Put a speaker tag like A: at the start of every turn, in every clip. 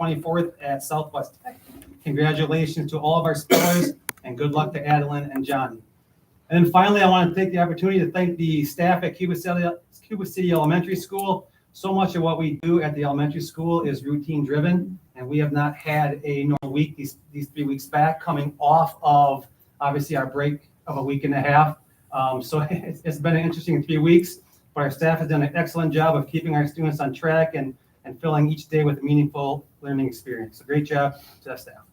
A: 24th at Southwest Tech. Congratulations to all of our spellers, and good luck to Adeline and Johnny. And then finally, I want to take the opportunity to thank the staff at Cuba City Elementary School. So much of what we do at the elementary school is routine driven, and we have not had a normal week these 3 weeks back, coming off of obviously our break of a week and a half. So it's been an interesting 3 weeks, but our staff has done an excellent job of keeping our students on track and filling each day with a meaningful learning experience. So great job to the staff.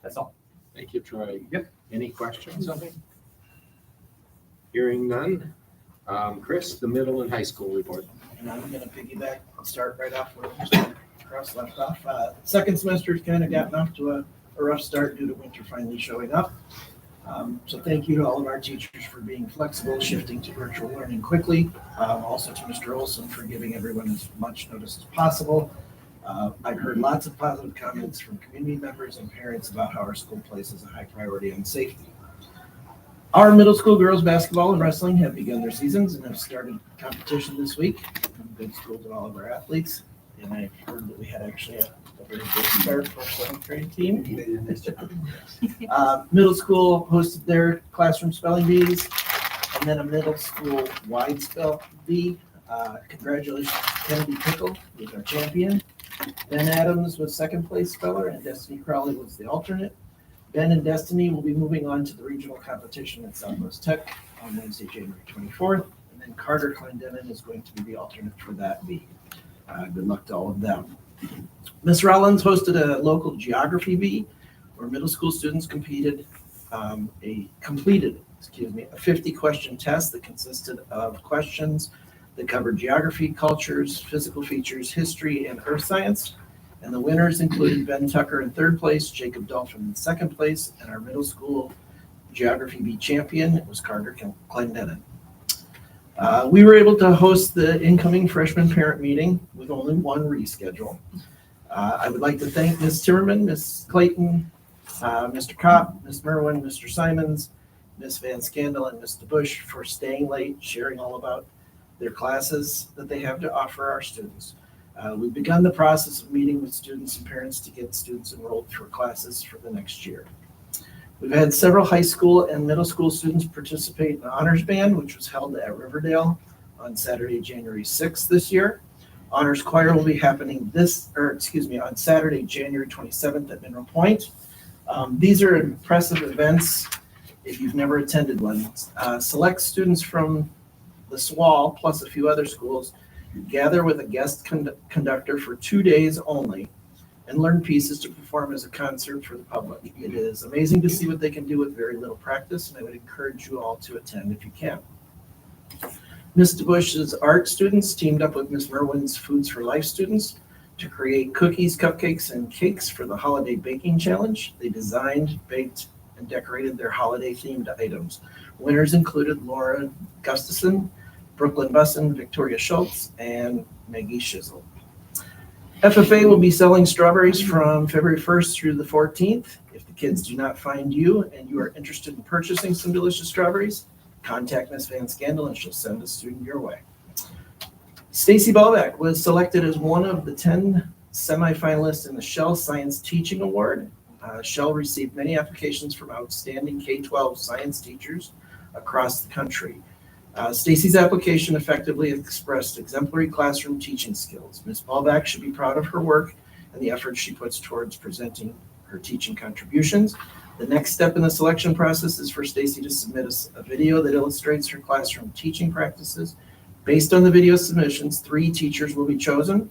A: That's all.
B: Thank you, Troy.
A: Yep.
B: Any questions of me? Hearing none. Chris, the middle and high school report.
C: And I'm going to piggyback and start right off where Mr. Cross left off. Second semester's kind of gotten off to a rough start due to winter finally showing up. So thank you to all of our teachers for being flexible, shifting to virtual learning quickly. Also to Mr. Olson for giving everyone as much notice as possible. I've heard lots of positive comments from community members and parents about how our school places a high priority on safety. Our middle school girls basketball and wrestling have begun their seasons and have started competition this week. Good school to all of our athletes. And I've heard that we had actually a very good start for our seventh grade team. Middle school hosted their classroom spelling bees, and then a middle school wide spell bee. Congratulations to Kennedy Pickle, who's our champion. Ben Adams was second place speller, and Destiny Crowley was the alternate. Ben and Destiny will be moving on to the regional competition at Southwest Tech on Wednesday, January 24th. And then Carter Clendenin is going to be the alternate for that bee. Good luck to all of them. Ms. Rollins hosted a local geography bee where middle school students completed a 50-question test that consisted of questions that covered geography, cultures, physical features, history, and earth science. And the winners included Ben Tucker in third place, Jacob Dolphin in second place, and our middle school geography bee champion was Carter Clendenin. We were able to host the incoming freshman parent meeting with only one reschedule. I would like to thank Ms. Timmerman, Ms. Clayton, Mr. Kopp, Ms. Merwin, Mr. Simons, Ms. Van Scandal, and Ms. DeBush for staying late, sharing all about their classes that they have to offer our students. We've begun the process of meeting with students and parents to get students enrolled for classes for the next year. We've had several high school and middle school students participate in the Honors Band, which was held at Riverdale on Saturday, January 6th this year. Honors Choir will be happening on Saturday, January 27th at Mineral Point. These are impressive events if you've never attended one. Select students from the SWAL plus a few other schools gather with a guest conductor for 2 days only and learn pieces to perform as a concert for the public. It is amazing to see what they can do with very little practice, and I would encourage you all to attend if you can. Ms. DeBush's art students teamed up with Ms. Merwin's Foods for Life students to create cookies, cupcakes, and cakes for the Holiday Baking Challenge. They designed, baked, and decorated their holiday-themed items. Winners included Laura Gustafson, Brooklyn Bussin, Victoria Schultz, and Maggie Shizzle. FFA will be selling strawberries from February 1st through the 14th. If the kids do not find you and you are interested in purchasing some delicious strawberries, contact Ms. Van Scandal and she'll send a student your way. Stacy Ballbeck was selected as one of the 10 semifinalists in the Shell Science Teaching Award. Shell received many applications from outstanding K-12 science teachers across the country. Stacy's application effectively expressed exemplary classroom teaching skills. Ms. Ballbeck should be proud of her work and the efforts she puts towards presenting her teaching contributions. The next step in the selection process is for Stacy to submit a video that illustrates her classroom teaching practices. Based on the video submissions, 3 teachers will be chosen,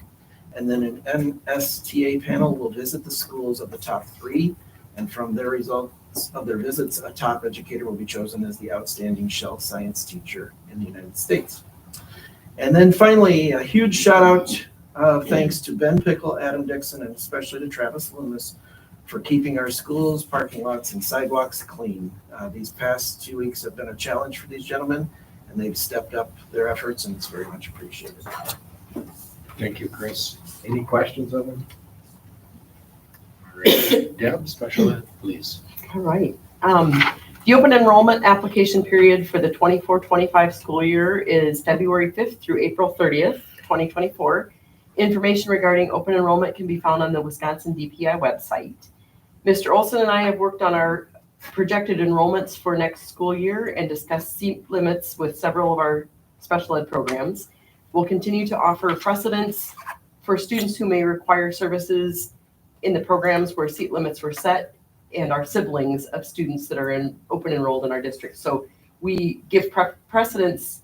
C: and then an MSTA panel will visit the schools of the top 3, and from their results of their visits, a top educator will be chosen as the outstanding Shell Science teacher in the United States. And then finally, a huge shout out thanks to Ben Pickle, Adam Dixon, and especially to Travis Loomis for keeping our schools, parking lots, and sidewalks clean. These past 2 weeks have been a challenge for these gentlemen, and they've stepped up their efforts, and it's very much appreciated.
B: Thank you, Chris. Any questions of him? All right. Deb, special ed, please.
D: All right. The open enrollment application period for the 24-25 school year is February 5th through April 30th, 2024. Information regarding open enrollment can be found on the Wisconsin DPI website. Mr. Olson and I have worked on our projected enrollments for next school year and discussed seat limits with several of our special ed programs. We'll continue to offer precedence for students who may require services in the programs where seat limits were set and our siblings of students that are open enrolled in our district. So we give precedence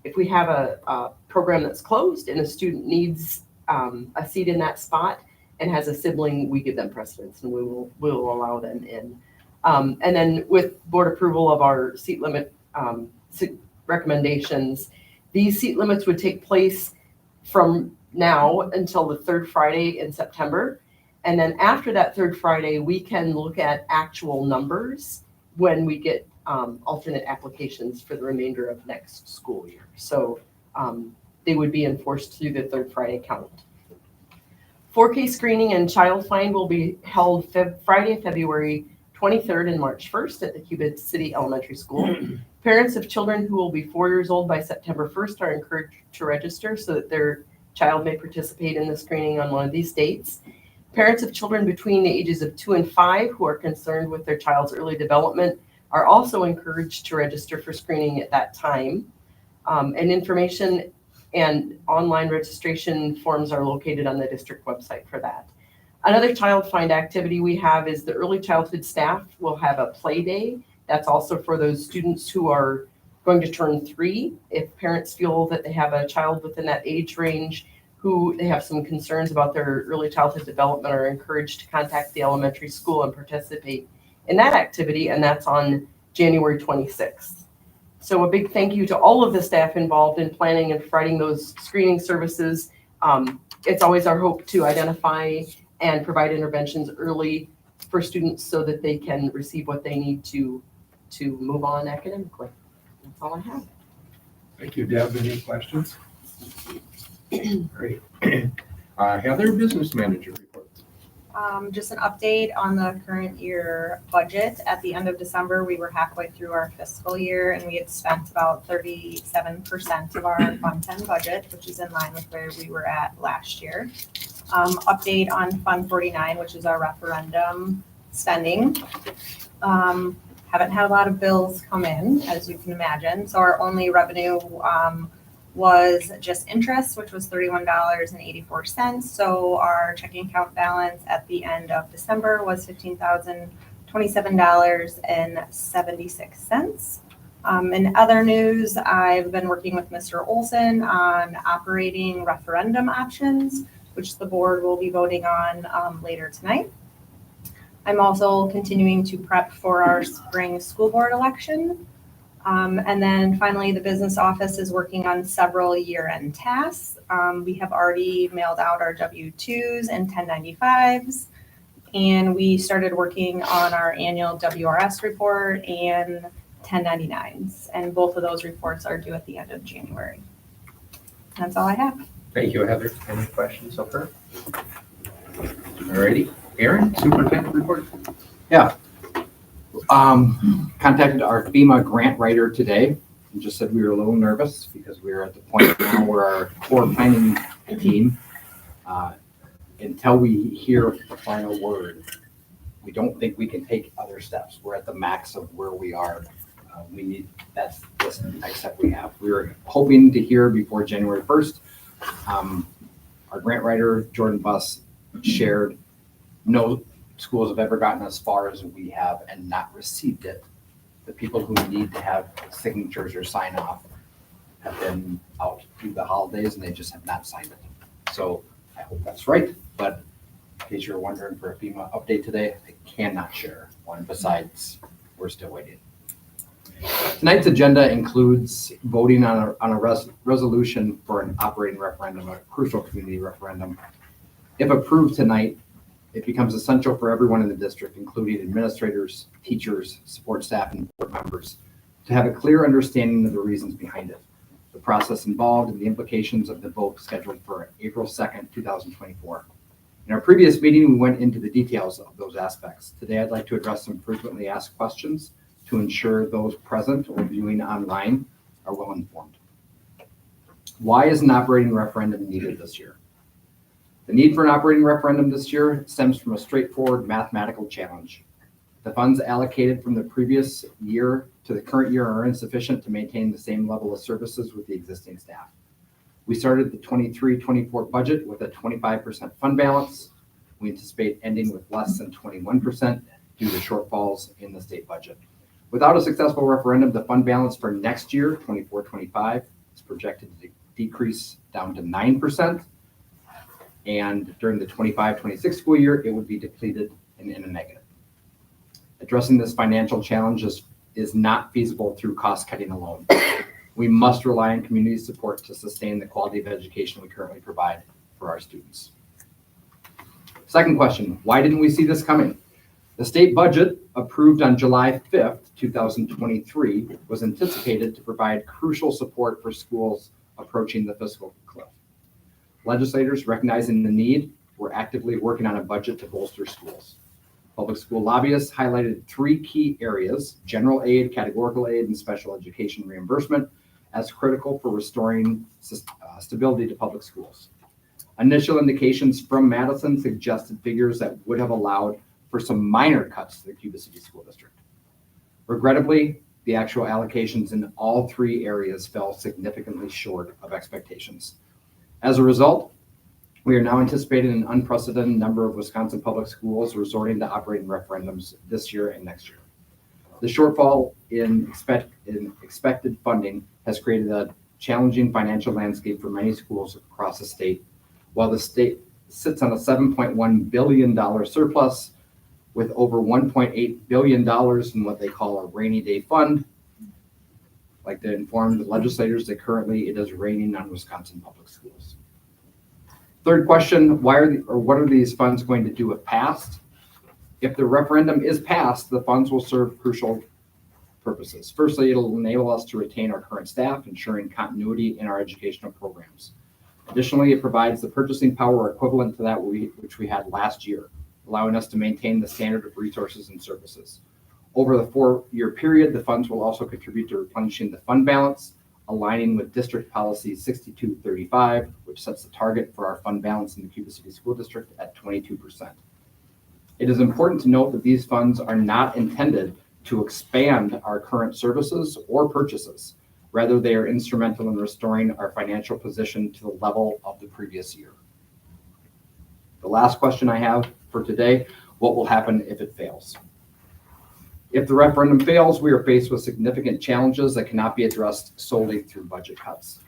D: if we have a program that's closed and a student needs a seat in that spot and has a sibling, we give them precedence and we will allow them in. And then with board approval of our seat limit recommendations, these seat limits would take place from now until the third Friday in September. And then after that third Friday, we can look at actual numbers when we get alternate applications for the remainder of next school year. So they would be enforced through the third Friday count. 4K screening and child find will be held Friday, February 23rd and March 1st at the Cuba City Elementary School. Parents of children who will be 4 years old by September 1st are encouraged to register so that their child may participate in the screening on one of these dates. Parents of children between the ages of 2 and 5 who are concerned with their child's early development are also encouraged to register for screening at that time. And information and online registration forms are located on the district website for that. Another child find activity we have is the early childhood staff will have a play day. That's also for those students who are going to turn 3. If parents feel that they have a child within that age range who they have some concerns about their early childhood development, are encouraged to contact the elementary school and participate in that activity, and that's on January 26th. So a big thank you to all of the staff involved in planning and providing those screening services. It's always our hope to identify and provide interventions early for students so that they can receive what they need to move on academically. That's all I have.
B: Thank you, Deb. Any questions? Great. Heather, business manager report.
E: Just an update on the current year budget. At the end of December, we were halfway through our fiscal year and we had spent about 37% of our Fund 10 budget, which is in line with where we were at last year. Update on Fund 49, which is our referendum spending. Haven't had a lot of bills come in, as you can imagine. So our only revenue was just interest, which was $31.84. So our checking account balance at the end of December was $15,027.76. In other news, I've been working with Mr. Olson on operating referendum options, which the board will be voting on later tonight. I'm also continuing to prep for our spring school board election. And then finally, the business office is working on several year-end tasks. We have already mailed out our W-2s and 1095s, and we started working on our annual WRS report and 1099s, and both of those reports are due at the end of January. That's all I have.
B: Thank you, Heather. Any questions of her? Alrighty. Aaron, superintendent report.
F: Contacted our FEMA grant writer today and just said we were a little nervous because we were at the point now where our core planning team, until we hear the final word, we don't think we can take other steps. We're at the max of where we are. That's the next step we have. We were hoping to hear before January 1st. Our grant writer, Jordan Buss, shared no schools have ever gotten as far as we have and not received it. The people who need to have signatures or sign off have been out through the holidays and they just have not signed it. So I hope that's right, but in case you're wondering for a FEMA update today, I cannot share one besides we're still waiting. Tonight's agenda includes voting on a resolution for an operating referendum, a crucial community referendum. If approved tonight, it becomes essential for everyone in the district, including administrators, teachers, support staff, and board members, to have a clear understanding of the reasons behind it, the process involved, and the implications of the vote scheduled for April 2nd, 2024. In our previous meeting, we went into the details of those aspects. Today, I'd like to address some frequently asked questions to ensure those present or viewing online are well informed. Why is an operating referendum needed this year? The need for an operating referendum this year stems from a straightforward mathematical challenge. The funds allocated from the previous year to the current year are insufficient to maintain the same level of services with the existing staff. We started the 23-24 budget with a 25% fund balance. We anticipate ending with less than 21% due to shortfalls in the state budget. Without a successful referendum, the fund balance for next year, 24-25, is projected to decrease down to 9%. And during the 25-26 school year, it would be depleted and in a negative. Addressing this financial challenge is not feasible through cost cutting alone. We must rely on community support to sustain the quality of education we currently provide for our students. Second question, why didn't we see this coming? The state budget approved on July 5th, 2023 was anticipated to provide crucial support for schools approaching the fiscal cliff. Legislators, recognizing the need, were actively working on a budget to bolster schools. Public school lobbyists highlighted three key areas: general aid, categorical aid, and special education reimbursement as critical for restoring stability to public schools. Initial indications from Madison suggested figures that would have allowed for some minor cuts to the Cuba City School District. Regrettably, the actual allocations in all three areas fell significantly short of expectations. As a result, we are now anticipating an unprecedented number of Wisconsin public schools resorting to operating referendums this year and next year. The shortfall in expected funding has created a challenging financial landscape for many schools across the state. While the state sits on a $7.1 billion surplus with over $1.8 billion in what they call a rainy day fund, like to inform the legislators that currently it is raining on Wisconsin public schools. Third question, what are these funds going to do if passed? If the referendum is passed, the funds will serve crucial purposes. Firstly, it'll enable us to retain our current staff, ensuring continuity in our educational programs. Additionally, it provides the purchasing power equivalent to that which we had last year, allowing us to maintain the standard of resources and services. Over the 4-year period, the funds will also contribute to replenishing the fund balance, aligning with District Policy 6235, which sets the target for our fund balance in the Cuba City School District at 22%. It is important to note that these funds are not intended to expand our current services or purchases. Rather, they are instrumental in restoring our financial position to the level of the previous year. The last question I have for today, what will happen if it fails? If the referendum fails, we are faced with significant challenges that cannot be addressed solely through budget cuts.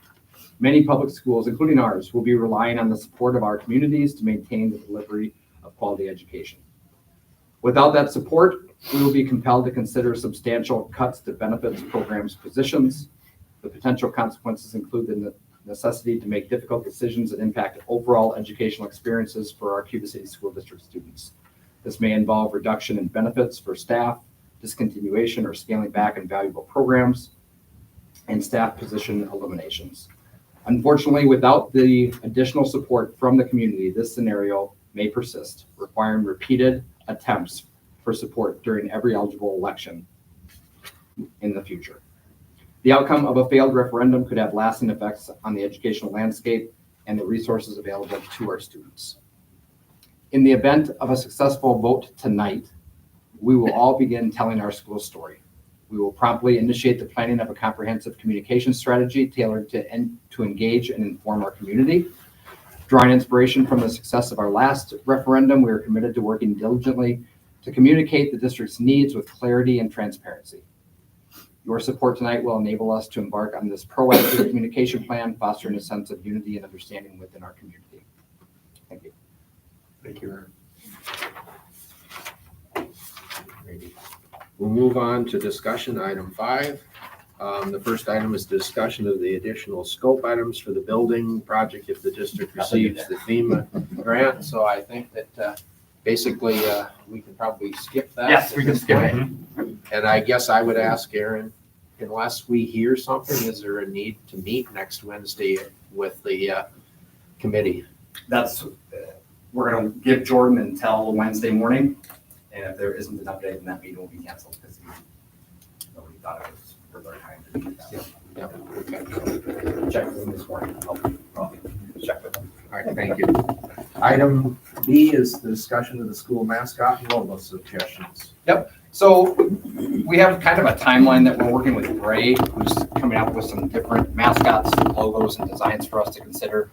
F: Many public schools, including ours, will be relying on the support of our communities to maintain the delivery of quality education. Without that support, we will be compelled to consider substantial cuts to benefits, programs, positions. The potential consequences include the necessity to make difficult decisions that impact overall educational experiences for our Cuba City School District students. This may involve reduction in benefits for staff, discontinuation or scaling back in valuable programs, and staff position eliminations. Unfortunately, without the additional support from the community, this scenario may persist, requiring repeated attempts for support during every eligible election in the future. The outcome of a failed referendum could have lasting effects on the educational landscape and the resources available to our students. In the event of a successful vote tonight, we will all begin telling our school story. We will promptly initiate the planning of a comprehensive communication strategy tailored to engage and inform our community. Drawing inspiration from the success of our last referendum, we are committed to working diligently to communicate the district's needs with clarity and transparency. Your support tonight will enable us to embark on this proactive communication plan, fostering a sense of unity and understanding within our community. Thank you.
B: Thank you, Aaron. We'll move on to discussion item 5. The first item is discussion of the additional scope items for the building project if the district receives the FEMA grant. So I think that basically we can probably skip that.
F: Yes, we can skip it.
B: And I guess I would ask Aaron, unless we hear something, is there a need to meet next Wednesday with the committee?
F: We're going to give Jordan until Wednesday morning, and if there isn't an update, then that meeting will be canceled because nobody thought it was worth our time to do that.
B: Yeah. Okay.
F: Check with him this morning. I'll check with him.
B: All right, thank you. Item B is the discussion of the school mascot and logo suggestions.
F: So we have kind of a timeline that we're working with Ray, who's coming up with some different mascots, logos, and designs for us to consider.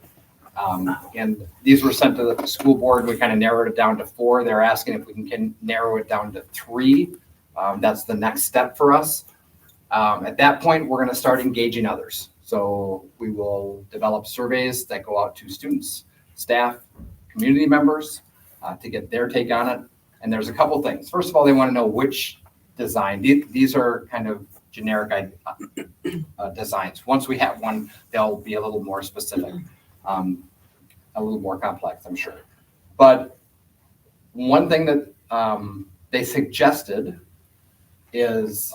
F: And these were sent to the school board. We kind of narrowed it down to 4. They're asking if we can narrow it down to 3. That's the next step for us. At that point, we're going to start engaging others. So we will develop surveys that go out to students, staff, community members to get their take on it. And there's a couple things. First of all, they want to know which design. These are kind of generic designs. Once we have one, they'll be a little more specific, a little more complex, I'm sure. But one thing that they suggested is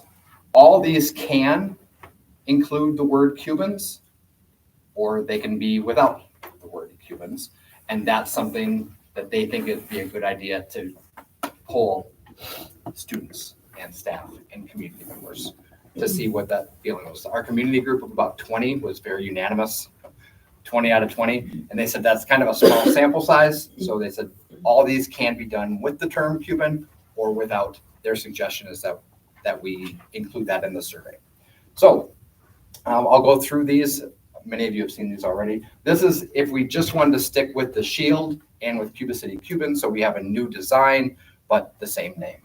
F: all these can include the word Cubans, or they can be without the word Cubans. And that's something that they think it'd be a good idea to poll students and staff and community members to see what that feeling was. Our community group of about 20 was very unanimous, 20 out of 20. And they said that's kind of a small sample size. So they said all these can be done with the term Cuban or without. Their suggestion is that we include that in the survey. So I'll go through these. Many of you have seen these already. This is if we just wanted to stick with the shield and with Cuba City Cuban. So we have a new design, but the same name.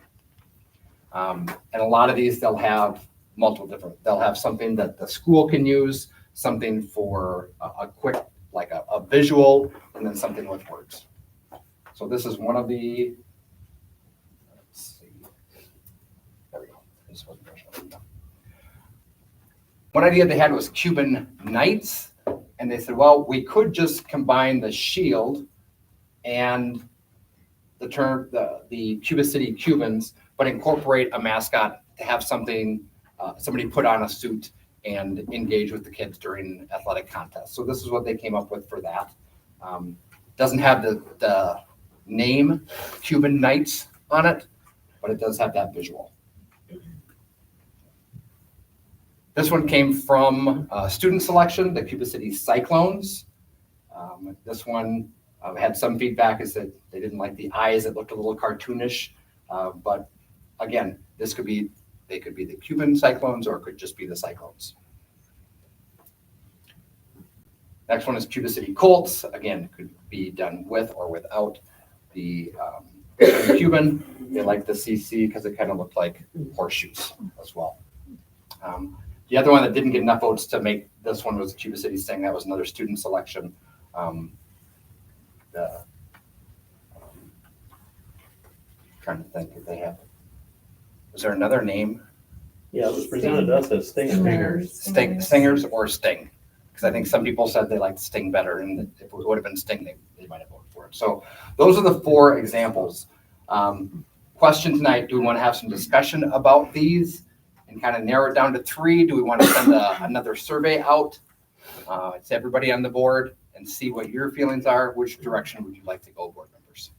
F: And a lot of these, they'll have multiple different, they'll have something that the school can use, something for a quick, like a visual, and then something with words. So this is one of the, let's see, there we go. This was one idea they had was Cuban Knights, and they said, well, we could just combine the shield and the term, the Cuba City Cubans, but incorporate a mascot to have something, somebody put on a suit and engage with the kids during athletic contests. So this is what they came up with for that. Doesn't have the name Cuban Knights on it, but it does have that visual. This one came from student selection, the Cuba City Cyclones. This one had some feedback is that they didn't like the eyes. It looked a little cartoonish. But again, this could be, they could be the Cuban Cyclones or it could just be the Cyclones. Next one is Cuba City Colts. Again, could be done with or without the Cuban. They like the CC because it kind of looked like horseshoes as well. The other one that didn't get enough votes to make this one was Cuba City Sting. That was another student selection. Trying to think if they have. Was there another name?
G: Yeah, it was presented to us as Stingers.
F: Stingers or Sting? Because I think some people said they liked Sting better, and if it would have been Sting, they might have voted for it. So those are the 4 examples. Question tonight: do we want to have some discussion about these and kind of narrow it down to 3? Do we want to send another survey out to everybody on the board and see what your feelings are? Which direction would you like to go, board members?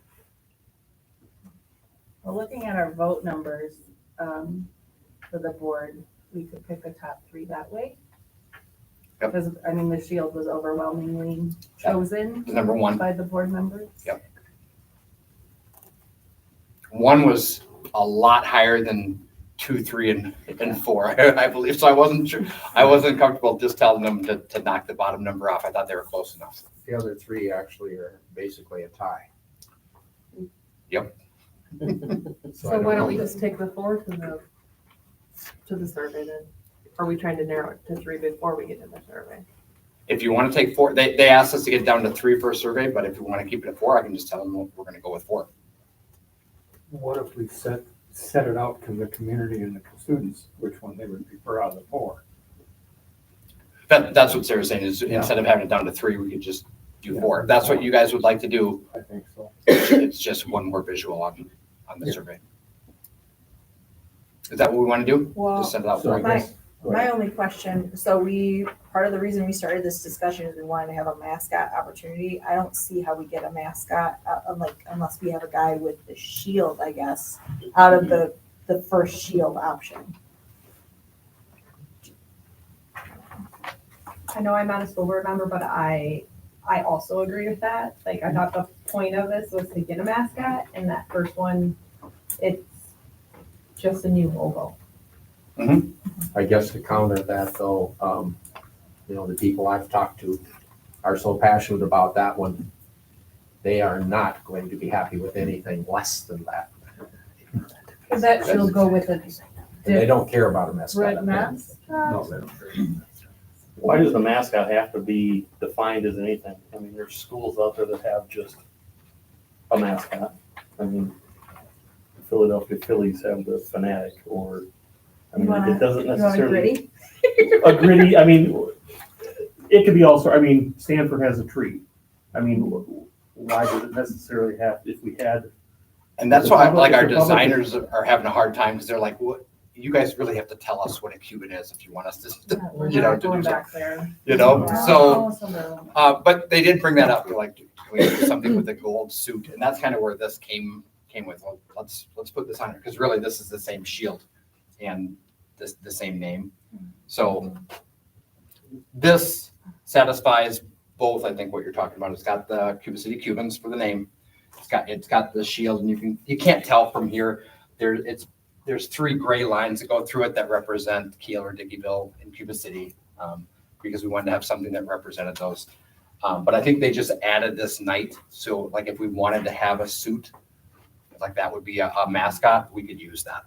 H: Well, looking at our vote numbers for the board, we could pick a top 3 that way.
F: Yep.
H: Because, I mean, the shield was overwhelmingly chosen
F: Number 1.
H: by the board members.
F: Yep. 1 was a lot higher than 2, 3, and 4, I believe. So I wasn't sure. I wasn't comfortable just telling them to knock the bottom number off. I thought they were close enough.
B: The other 3 actually are basically a tie.
F: Yep.
H: So why don't we just take the 4 to the survey then? Are we trying to narrow it to 3 before we get to the survey?
F: If you want to take 4, they asked us to get down to 3 for a survey, but if you want to keep it at 4, I can just tell them we're going to go with 4.
I: What if we set it out to the community and the students, which one they would prefer out of the 4?
F: That's what Sarah's saying is instead of having it down to 3, we could just do 4. If that's what you guys would like to do,
I: I think so.
F: it's just one more visual on the survey. Is that what we want to do?
J: Well,
F: Just send it out
I: So I
F: for
I: guess,
J: my only question, so part of the reason we started this discussion is we wanted to have a mascot opportunity. I don't see how we get a mascot, unless we have a guy with the shield, I guess, out of the first shield option.
E: I know I'm not a school board member, but I
K: I also agree with that. Like, I thought the point of this was to get a mascot, and that first one, it's just a new logo.
L: I guess to counter that though, the people I've talked to are so passionate about that one. They are not going to be happy with anything less than that.
K: That should go with it.
L: And they don't care about a mascot.
K: Red mask?
L: No, they don't.
G: Why does the mascot have to be defined as anything? I mean, there's schools out there that have just a mascot. I mean, the Philadelphia Phillies have the Fanatic, or, I mean, it doesn't necessarily. A gritty, I mean, it could be also, I mean, Stanford has a tree. I mean, why does it necessarily have, if we had.
F: And that's why like our designers are having a hard time because they're like, what, you guys really have to tell us what a Cuban is if you want us to, to do
K: Going
F: something,
K: back there.
F: so, but they did bring that up. They're like, can we do something with a gold suit? And that's kind of where this came with, well, let's put this on here, because really this is the same shield and the same name. So this satisfies both, I think, what you're talking about. It's got the Cuba City Cubans for the name. It's got the shield, and you can't tell from here. There's 3 gray lines that go through it that represent Keeler, Dickeyville, and Cuba City, because we wanted to have something that represented those. But I think they just added this night, so like if we wanted to have a suit, like that would be a mascot, we could use that.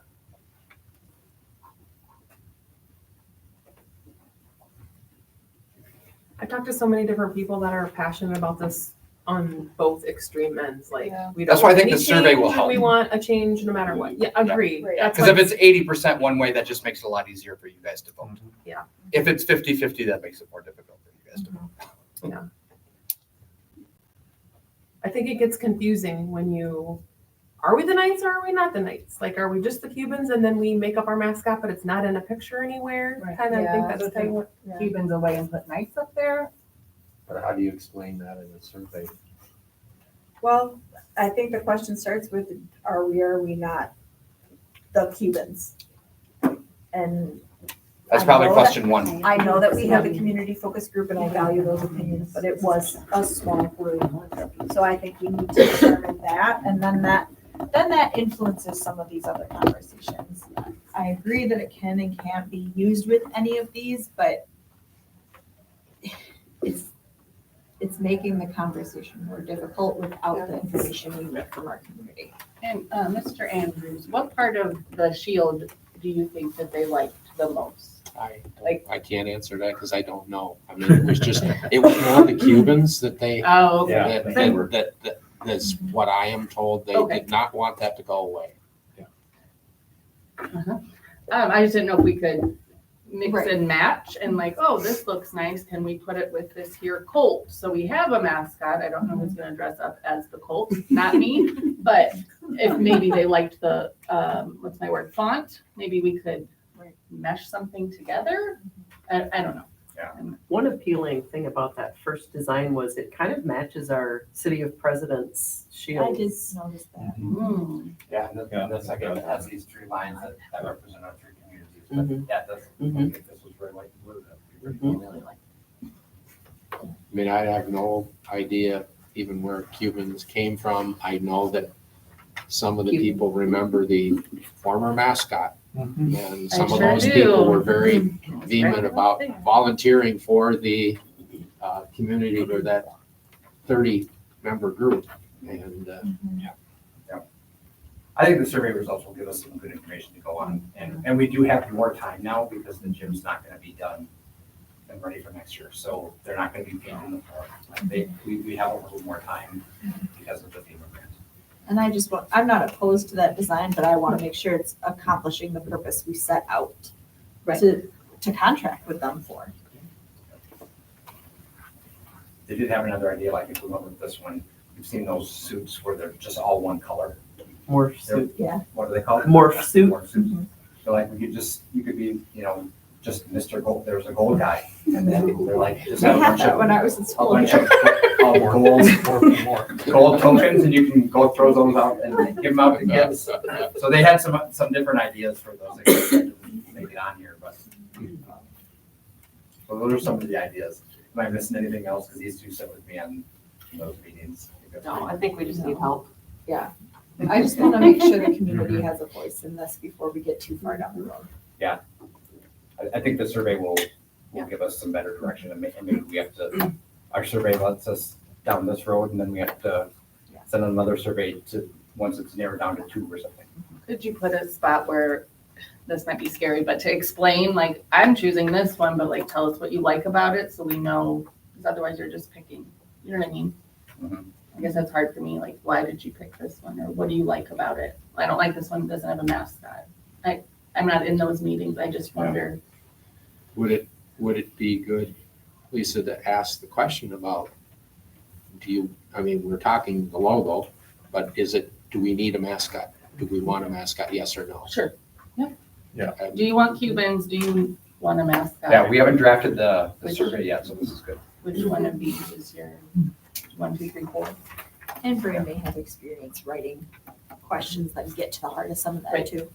H: I talked to so many different people that are passionate about this on both extreme ends. Like, we
F: That's
H: don't
F: why I
H: want
F: think
H: any
F: the survey will
H: change, and
F: help.
H: we want a change no matter what. Yeah, agreed.
J: Right.
H: That's
F: Because
H: why
F: if it's 80% one way, that just makes it a lot easier for you guys to vote.
H: Yeah.
F: If it's 50-50, that makes it more difficult for you guys to vote.
H: I think it gets confusing when are we the Knights or are we not the Knights? Like, are we just the Cubans and then we make up our mascot, but it's not in a picture anywhere?
K: Right.
H: Kind of, I think
K: Yeah,
H: that's kind of what.
K: Cubans away and put Knights up there.
L: But how do you explain that in a survey?
J: Well, I think the question starts with, are we not the Cubans? And
F: That's
J: I
F: probably
J: know
F: question 1.
J: I know that we have a community focus group and I value those opinions, but it was a small group. So I think we need to determine that, and then that influences some of these other conversations. I agree that it can and can't be used with any of these, but it's making the conversation more difficult without the information we get from our community.
M: And Mr. Andrews, what part of the shield do you think that they liked the most?
B: I can't answer that because I don't know. I mean, it was more the Cubans that they,
M: Oh, okay.
B: that's what I am told. They
M: Okay.
B: did not want that to go away.
M: I just didn't know if we could mix
J: Right.
M: and match and like, oh, this looks nice. Can we put it with this here Colt? So we have a mascot. I don't know who's going to dress up as the Colt, not me. But if maybe they liked the, font, maybe we could mesh something together. I don't know.
D: One appealing thing about that first design was it kind of matches our City of President's
J: I
D: shield.
J: did notice that.
F: Yeah, and the second it has these 3 lines that represent our 3 communities. But yeah, that's, I think this was very light blue. That we really like.
B: I mean, I have no idea even where Cubans came from. I know that some of the people remember the former mascot. And some of
M: sure
B: those
M: do.
B: people were very vehement about volunteering for the community or that 30-member group. And
F: I think the survey results will give us some good information to go on. And we do have more time now because the gym's not going to be done and ready for next year. So they're not going to be painting the floor. We have a little more time because of the FEMA grant.
J: And I'm not opposed to that design, but I want to make sure it's accomplishing the purpose we set out to contract with them for.
F: They did have another idea, like if we went with this one, you've seen those suits where they're just all one color.
D: Morph suit.
J: Yeah.
F: What do they call it?
D: Morph suit.
F: Morph suits. So like you could be, just Mr. Gold, there's a gold guy. And then they're like, just
J: I
F: have a
J: had
F: bunch
J: that
F: of,
J: when I was in
F: a
J: school.
F: bunch of gold tokens, and you can go throw those out and give them out to kids. So they had some different ideas for those. They didn't make it on here, but so those are some of the ideas. Am I missing anything else? Because these two sit with me on those meetings.
D: No, I think we just need help.
J: I just want to make sure the community has a voice in this before we get too far down the road.
F: I think the survey will give us some better direction, and maybe we have to, our survey lets us down this road, and then we have to send another survey to, once it's narrowed down to 2 or something.
M: Could you put a spot where, this might be scary, but to explain, like, I'm choosing this one, but like, tell us what you like about it, so we know, because otherwise you're just picking, you know what I mean?
F: Mhm.
M: I guess that's hard for me, like, why did you pick this one, or what do you like about it? I don't like this one, it doesn't have a mascot. I'm not in those meetings, I just wonder.
B: Would it be good, Lisa, to ask the question about, we're talking the logo, but do we need a mascot? Do we want a mascot, yes or no?
M: Sure. Yep.
F: Yeah.
M: Do you want Cubans? Do you want a mascot?
F: Yeah, we haven't drafted the survey yet, so this is good.
M: Which one of these is your 1, 2, 3, 4?
J: And Bria may have experience writing questions that get to the heart of some of that
M: Right.
J: too.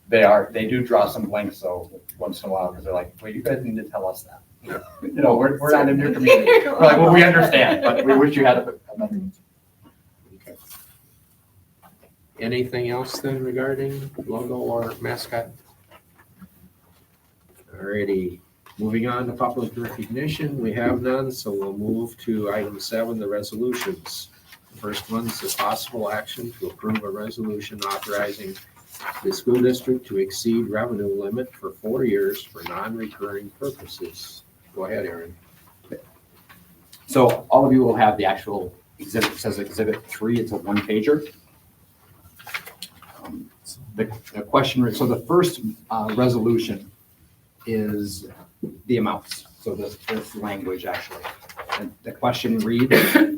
F: They do draw some blanks, so once in a while, because they're like, well, you guys need to tell us that. You know, we're not in your community. We're like, well, we understand, but we wish you had a better answer.
B: Okay. Anything else then regarding logo or mascot? Alrighty, moving on to public recognition, we have none, so we'll move to item 7, the resolutions. The first one is the possible action to approve a resolution authorizing the school district to exceed revenue limit for 4 years for non-recurring purposes. Go ahead, Aaron.
F: So all of you will have the actual exhibit, it says Exhibit 3, it's a 1-pager. The question, so the first resolution is the amounts, so this language actually. And the question reads,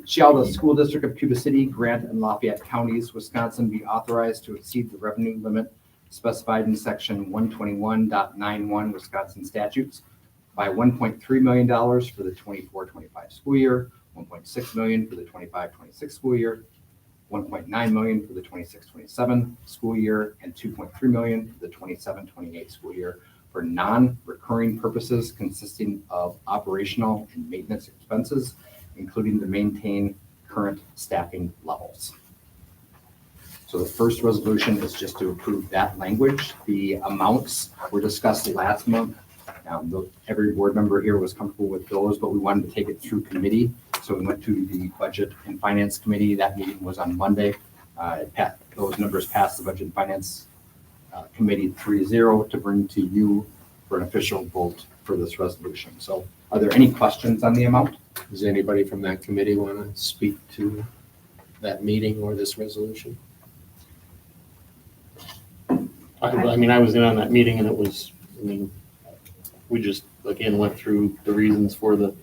F: shall the school district of Cuba City, Grant, and Lafayette counties, Wisconsin be authorized to exceed the revenue limit specified in section 121.91 Wisconsin statutes by $1.3 million for the 24-25 school year, $1.6 million for the 25-26 school year, $1.9 million for the 26-27 school year, and $2.3 million for the 27-28 school year for non-recurring purposes consisting of operational and maintenance expenses, including to maintain current staffing levels. So the first resolution is just to approve that language. The amounts were discussed last month. Every board member here was comfortable with those, but we wanted to take it through committee. So we went to the Budget and Finance Committee. That meeting was on Monday. Those numbers passed the Budget and Finance Committee 3-0 to bring to you for an official vote for this resolution. So are there any questions on the amount?
B: Does anybody from that committee want to speak to that meeting or this resolution?
G: I mean, I was in on that meeting and it was, we just, again, went through the reasons for the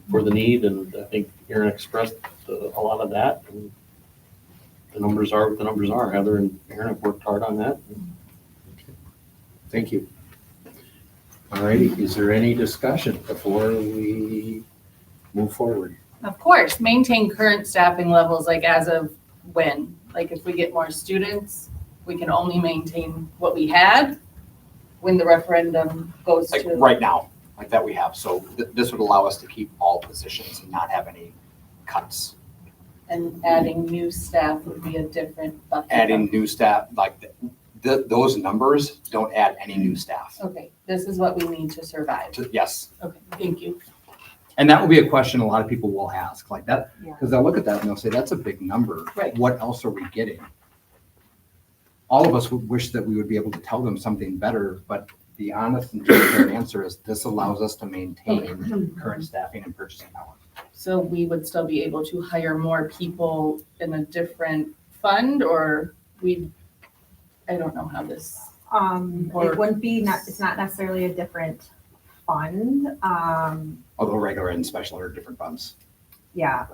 G: need, and I think Aaron expressed a lot of that. And the numbers are what the numbers are. Heather and Aaron have worked hard on that.
B: Thank you. All righty, is there any discussion before we move forward?
M: Of course, maintain current staffing levels, like as of when? Like if we get more students, we can only maintain what we had when the referendum goes
F: Like
M: to.
F: right now, like that we have. So this would allow us to keep all positions and not have any cuts.
M: And adding new staff would be a different bucket.
F: Adding new staff, like those numbers don't add any new staff.
M: Okay, this is what we need to survive.
F: Yes.
M: Okay, thank you.
F: And that will be a question a lot of people will ask like that,
J: Yeah.
F: because they'll look at that and they'll say, that's a big number.
M: Right.
F: What else are we getting? All of us would wish that we would be able to tell them something better, but the honest and transparent answer is this allows us to maintain current staffing and purchasing power.
M: So we would still be able to hire more people in a different fund, or I don't know how this.
E: It wouldn't be, it's not necessarily a different fund.
F: Although regular and special are different funds.
E: Yeah.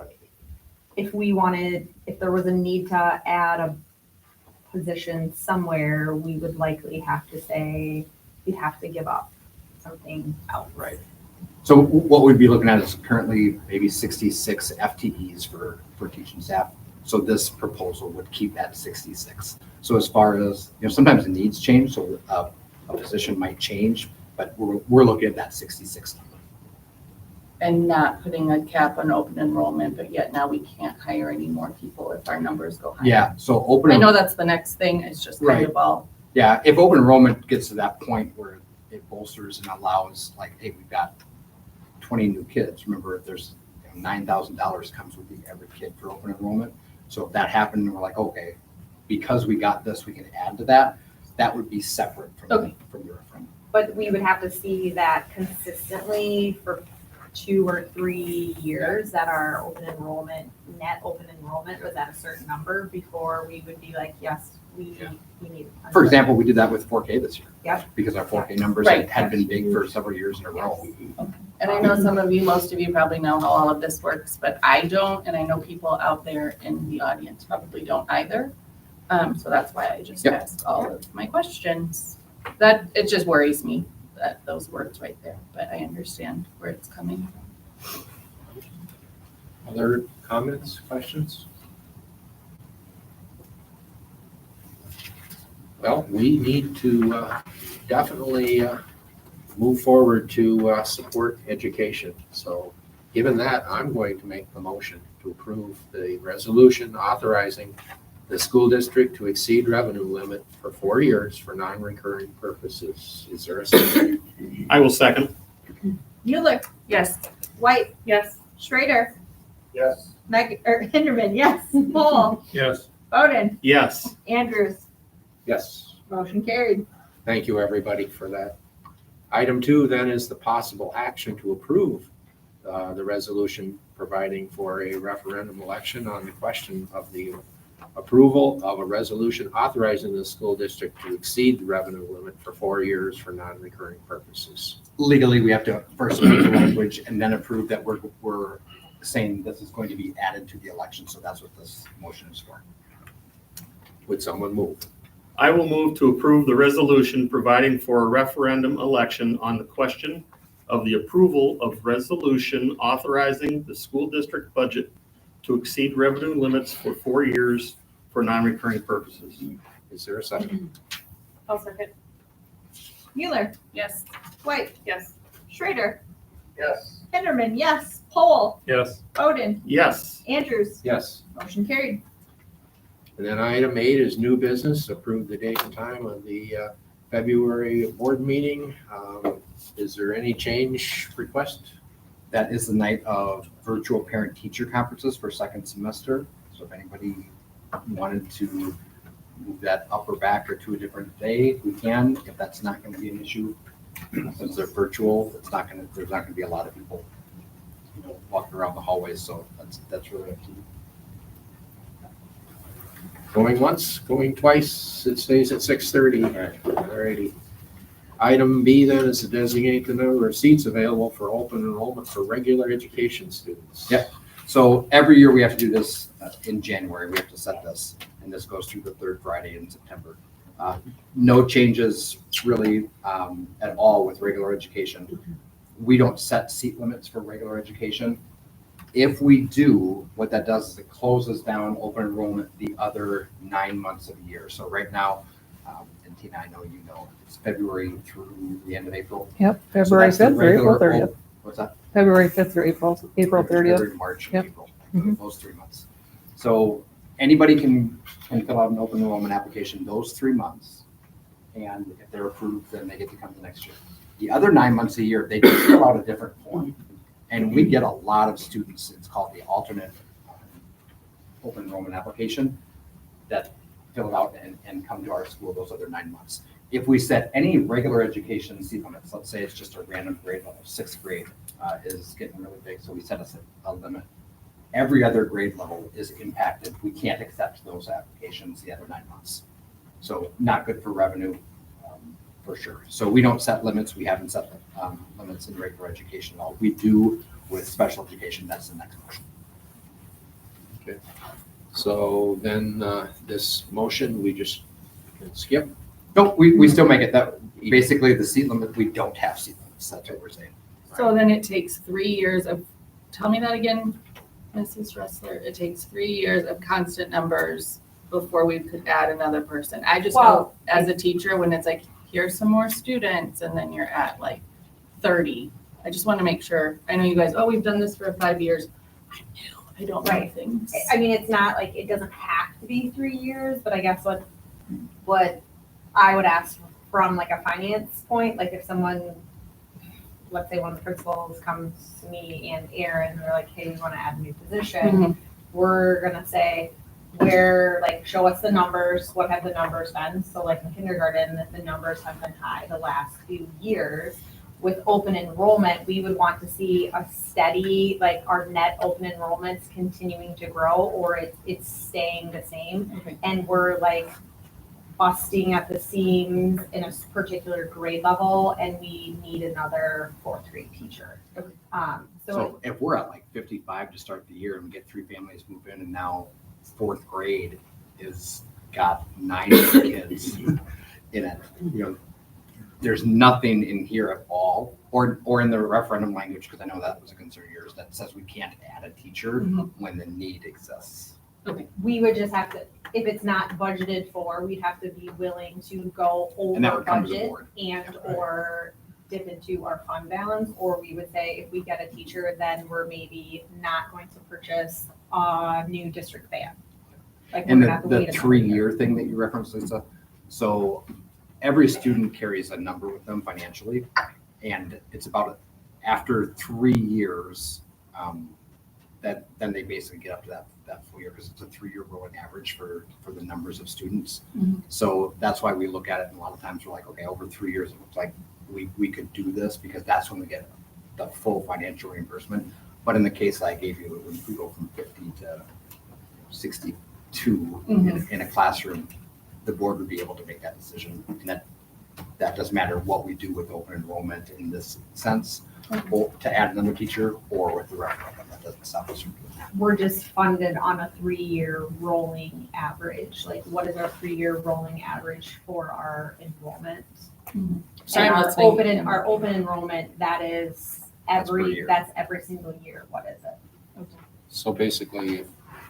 E: If there was a need to add a position somewhere, we would likely have to say, we'd have to give up something else.
F: Right. So what we'd be looking at is currently maybe 66 FTEs for teaching staff. So this proposal would keep that 66. So as far as, sometimes the needs change, so a position might change, but we're looking at that 66 number.
M: and not putting a cap on open enrollment, but yet now we can't hire any more people if our numbers go higher.
F: Yeah, so open.
M: I know that's the next thing, it's just kind
F: Right.
M: of all,
F: Yeah, if open enrollment gets to that point where it bolsters and allows, like, hey, we've got 20 new kids. Remember, if there's $9,000 comes with every kid for open enrollment. So if that happened, and we're like, okay, because we got this, we can add to that. That would be separate from
M: Okay.
F: from the referendum.
E: But we would have to see that consistently for 2 or 3 years that our open enrollment, net open enrollment was at a certain number before we would be like, yes, we need.
F: For example, we did that with 4K this year.
E: Yep.
F: Because our 4K numbers
M: Right.
F: had been big for several years in a row.
M: and I know some of you, most of you probably know how all of this works, but I don't, and I know people out there in the audience probably don't either. So that's why I just
F: Yep.
M: asked all of my questions. That, it just worries me, that those words right there, but I understand where it's coming from.
B: Other comments, questions? Well, we need to definitely move forward to support education. So given that, I'm going to make the motion to approve the resolution authorizing the school district to exceed revenue limit for 4 years for non-recurring purposes. Is there a second?
G: I will second.
J: Mueller,
M: Yes.
J: White,
M: Yes.
J: Schrader,
I: Yes.
J: Hinderman, yes. Paul,
I: Yes.
J: Bowden,
G: Yes.
J: Andrews,
B: Yes.
J: motion carried.
B: Thank you, everybody, for that. Item 2 then is the possible action to approve the resolution providing for a referendum election on the question of the approval of a resolution authorizing the school district to exceed the revenue limit for 4 years for non-recurring purposes.
F: Legally, we have to first make the language and then approve that we're saying this is going to be added to the election. So that's what this motion is for.
B: Would someone move?
G: I will move to approve the resolution providing for a referendum election on the question of the approval of resolution authorizing the school district budget to exceed revenue limits for 4 years for non-recurring purposes.
B: Is there a second?
M: I'll second.
J: Mueller,
M: Yes.
J: White,
M: Yes.
J: Schrader,
I: Yes.
J: Hinderman, yes. Paul,
I: Yes.
J: Bowden,
G: Yes.
J: Andrews,
B: Yes.
J: motion carried.
B: And then item 8 is new business. Approve the date and time of the February board meeting. Is there any change request?
F: That is the night of virtual parent-teacher conferences for second semester. So if anybody wanted to move that up or back or to a different day, we can. If that's not going to be an issue, since they're virtual, there's not going to be a lot of people, walking around the hallways. So that's really up to you.
B: Going once, going twice, it stays at 6:30. Alrighty. Item B then is to designate the number of seats available for open enrollment for regular education students.
F: Yep. So every year we have to do this in January. We have to set this, and this goes through the third Friday in September. No changes really at all with regular education. We don't set seat limits for regular education. If we do, what that does is it closes down open enrollment the other 9 months of the year. So right now, and Tina, I know you know, it's February through the end of April.
H: Yep,
F: So
H: February
F: that's the
H: 5th or April
F: regular
H: 30th.
F: What's that?
H: February 5th or April 30th.
F: February, March, and
H: Yep.
F: April,
H: Mhm.
F: those 3 months. So anybody can fill out an open enrollment application those 3 months. And if they're approved, then they get to come the next year. The other 9 months a year, they just fill out a different form. And we get a lot of students, it's called the alternate open enrollment application, that fill it out and come to our school those other 9 months. If we set any regular education seat limits, let's say it's just a random grade level, 6th grade is getting really big, so we set a limit. Every other grade level is impacted. We can't accept those applications the other 9 months. So not good for revenue, for sure. So we don't set limits. We haven't set limits in regular education at all. We do with special education. That's the next motion.
B: Okay. So then this motion, we just can skip.
F: No, we still make it that, basically the seat limit, we don't have seat limits. That's what we're saying.
M: So then it takes 3 years of, tell me that again, Mrs. Ressler, it takes 3 years of constant numbers before we could add another person. I just know
J: Well,
M: as a teacher, when it's like, here's some more students, and then you're at like 30, I just want to make sure. I know you guys, we've done this for 5 years. I know, I don't know
E: Right.
M: things.
E: I mean, it's not like, it doesn't have to be 3 years, but I guess what I would ask from like a finance point, like if someone, let's say one of the principals comes to me and Aaron, they're like, hey, we want to add a new position. We're gonna say, where, like, show us the numbers, what have the numbers been? So like in kindergarten, if the numbers have been high the last few years, with open enrollment, we would want to see a steady, like our net open enrollments continuing to grow, or it's staying the same.
M: Okay.
E: And we're like busting at the seams in a particular grade level, and we need another fourth grade teacher.
F: So if we're at like 55 to start the year and we get 3 families move in and now 4th grade is got 9 kids in it, there's nothing in here at all, or in the referendum language, because I know that was a concern of yours, that says we can't add a teacher when the need exists.
E: We would just have to, if it's not budgeted for, we'd have to be willing to go
F: And that
E: over
F: would come to the
E: budget
F: board.
E: and or dip into our fund balance, or we would say if we get a teacher, then we're maybe not going to purchase a new district van. Like we're
F: And
E: gonna have to
F: the
E: wait another
F: 3-year thing that you referenced, Lisa, so every student carries a number with them financially, and it's about after 3 years, that then they basically get up to that full year, because it's a 3-year rolling average for the numbers of students. So that's why we look at it, and a lot of times we're like, okay, over 3 years, it looks like we could do this, because that's when we get the full financial reimbursement. But in the case I gave you, when we go from 50 to 62 in a classroom, the board would be able to make that decision. And that doesn't matter what we do with open enrollment in this sense, or to add another teacher, or with the referendum. That doesn't stop us from doing that.
E: we're just funded on a 3-year rolling average. Like what is our 3-year rolling average for our enrollment?
M: Sorry,
E: And
M: I'm
E: our
M: listening.
E: open enrollment, that is
F: That's per year.
E: that's every single year. What is it?
L: So basically, if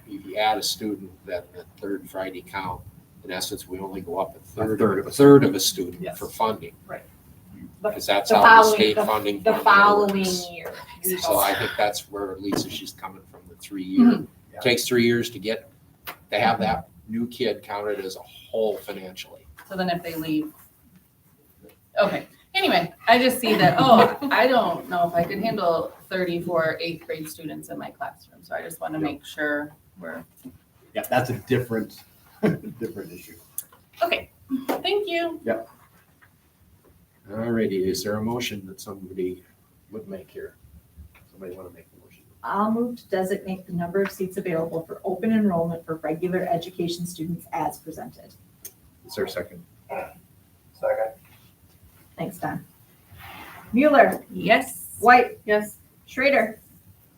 L: you add a student, that the 3rd Friday count, in essence, we only go up a third of a student
F: Yes.
L: for funding.
E: Right.
L: Because that's
E: The
L: how the
E: following-
L: state
E: the-
L: funding.
E: The
L: formula
E: following
L: works.
E: year.
L: So I think that's where Lisa, she's coming from, the 3-year.
F: Yeah.
L: Takes 3 years to have that new kid counted as a whole financially.
M: So then if they leave. Okay, anyway, I just see that, I don't know if I could handle 34 8th grade students in my classroom. So I just want to make sure we're,
F: Yeah, that's a different issue.
M: okay, thank you.
B: Alrighty, is there a motion that somebody would make here? Somebody want to make the motion?
J: I'll move to designate the number of seats available for open enrollment for regular education students as presented.
B: Is there a second?
J: Thanks, Don. Mueller,
M: Yes.
J: White,
M: Yes.
J: Schrader,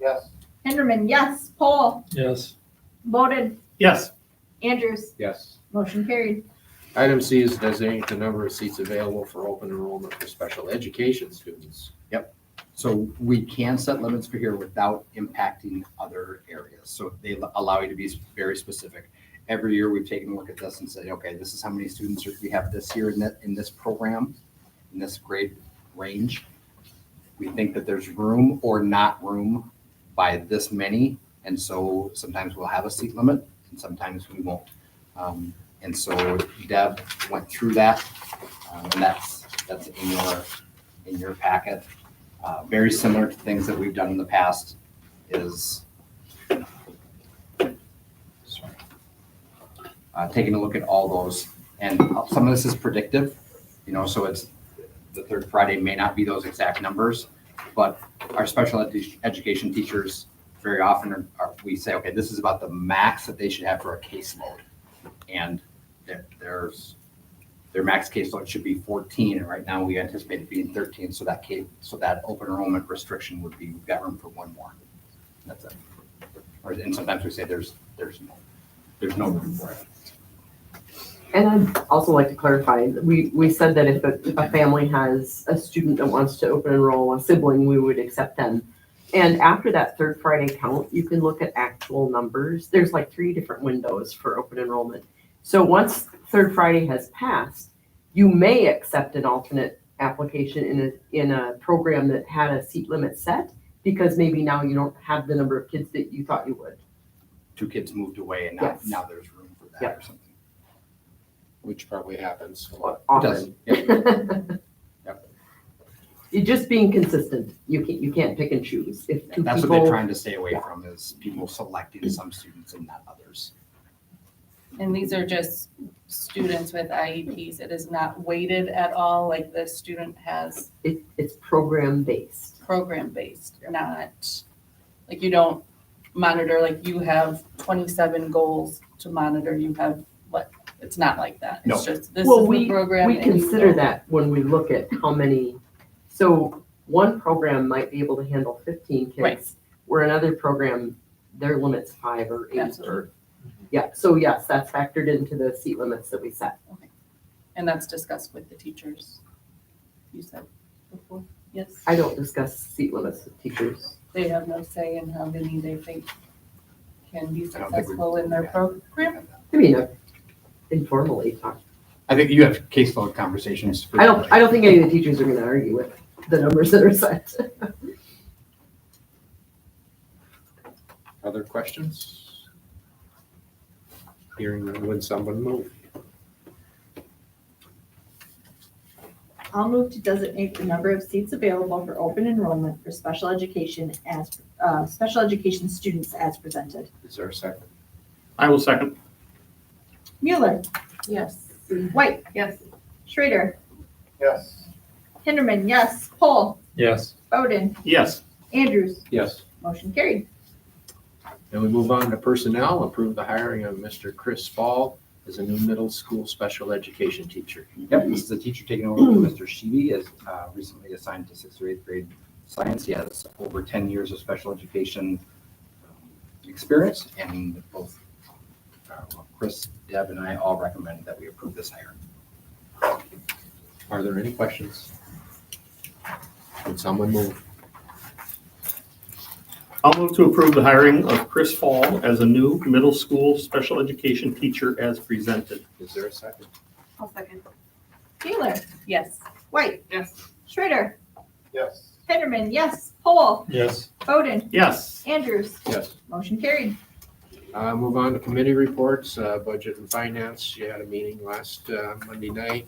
I: Yes.
J: Hinderman, yes, Poll,
I: Yes.
J: voted,
A: Yes.
J: Andrews,
B: Yes.
J: motion carried.
B: Item C is designate the number of seats available for open enrollment for special education students.
F: So we can set limits for here without impacting other areas. So they allow you to be very specific. Every year, we've taken a look at this and said, okay, this is how many students we have this year in this program, in this grade range. We think that there's room or not room by this many. And so sometimes we'll have a seat limit and sometimes we won't. And so Deb went through that, and that's in your packet. Very similar to things that we've done in the past is taking a look at all those. And some of this is predictive, so it's the 3rd Friday may not be those exact numbers, but our special education teachers very often we say, okay, this is about the max that they should have for a caseload. And their max caseload should be 14, and right now we anticipate it being 13. So that open enrollment restriction would be, we've got room for one more. That's it. And sometimes we say there's no room for it.
D: And I'd also like to clarify, we said that if a family has a student that wants to open enroll a sibling, we would accept them. And after that 3rd Friday count, you can look at actual numbers. There's like 3 different windows for open enrollment. So once 3rd Friday has passed, you may accept an alternate application in a program that had a seat limit set, because maybe now you don't have the number of kids that you thought you would.
F: 2 kids moved away and
D: Yes.
F: now there's room for that
D: Yep.
F: or something.
B: Which probably happens a lot.
D: Often. You're just being consistent. You can't pick and choose. If two
F: That's what they're
D: people,
F: trying to stay away from, is people selecting some students and not others.
M: And these are just students with IEPs. It is not weighted at all, like the student has
D: it's program based.
M: program-based, not, like you don't monitor, like you have 27 goals to monitor, you have, what, it's not like that. It's just, this
D: Well,
M: is the program.
D: We
M: and you
D: consider
M: go-
D: that when we look at how many, so one program might be able to handle 15 kids.
M: Right.
D: Where another program, their limit's 5 or 8
M: Absolutely.
D: or, yeah, so yes, that's factored into the seat limits that we set.
M: And that's discussed with the teachers, you said before, yes?
D: I don't discuss seat limits with teachers.
M: They have no say in how many they think can be
F: I don't think we-
M: successful in their program.
D: I mean, informally talk.
F: I think you have caseload conversations.
D: I don't think any of the teachers are gonna argue with the numbers that are set.
B: Other questions? Hearing none, would someone move?
J: I'll move to designate the number of seats available for open enrollment for special education students as presented.
B: Is there a second?
G: I will second.
J: Mueller,
M: Yes.
J: White,
M: Yes.
J: Schrader,
I: Yes.
J: Hinderman, yes, Pohl,
I: Yes.
J: Bowden,
G: Yes.
J: Andrews,
B: Yes.
J: motion carried.
B: Then we move on to personnel, approve the hiring of Mr. Chris Fall as a new middle school special education teacher.
F: Yep, this is a teacher taking over from Mr. Shibi, as recently assigned to 6th or 8th grade science. He has over 10 years of special education experience, and both Chris, Deb, and I all recommend that we approve this hire.
B: Are there any questions? Would someone move?
G: I'll move to approve the hiring of Chris Fall as a new middle school special education teacher as presented.
B: Is there a second?
K: I'll second.
J: Taylor,
M: Yes.
J: White,
M: Yes.
J: Schrader,
I: Yes.
J: Hinderman, yes, Pohl,
I: Yes.
J: Bowden,
G: Yes.
J: Andrews,
B: Yes.
J: motion carried.
B: Move on to committee reports, budget and finance. You had a meeting last Monday night.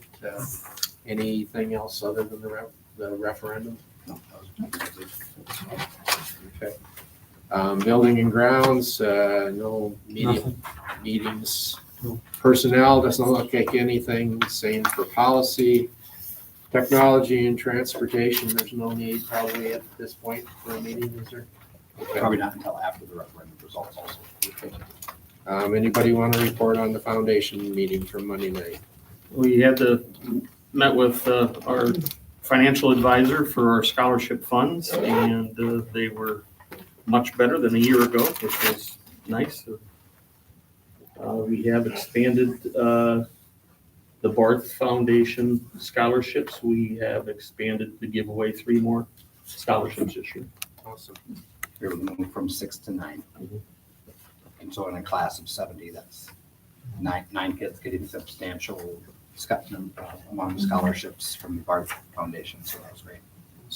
B: Anything else other than the referendum?
F: No, that was-
B: Okay. Building and grounds, no meetings. Personnel doesn't look like anything. Same for policy. Technology and transportation, there's no need probably at this point for a meeting, is there? Okay.
F: Probably not until after the referendum results also.
B: Anybody want to report on the foundation meeting from Monday night?
G: We met with our financial advisor for our scholarship funds, and they were much better than a year ago, which was nice. We have expanded the Barth Foundation scholarships. We have expanded to give away 3 more scholarships this year.
B: Awesome.
F: We were moving from 6 to 9. And so in a class of 70, that's nine kids getting substantial amount of scholarships from the Barth Foundation, so that was great.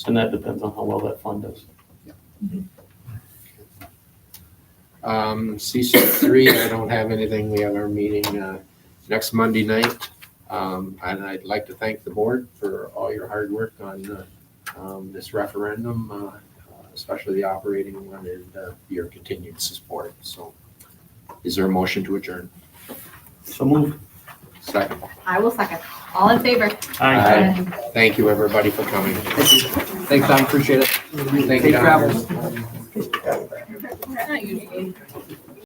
G: And that depends on how well that fund does.
B: CC3, I don't have anything. We have our meeting next Monday night. And I'd like to thank the board for all your hard work on this referendum, especially the operating one, and your continued support. So is there a motion to adjourn?
G: So move.
B: Second.
K: I will second. All in favor?
B: Aye. Thank you, everybody, for coming.
F: Thanks, Don, appreciate it.
B: Thank you,
F: Safe
B: Don.
F: travels.
M: Not usually.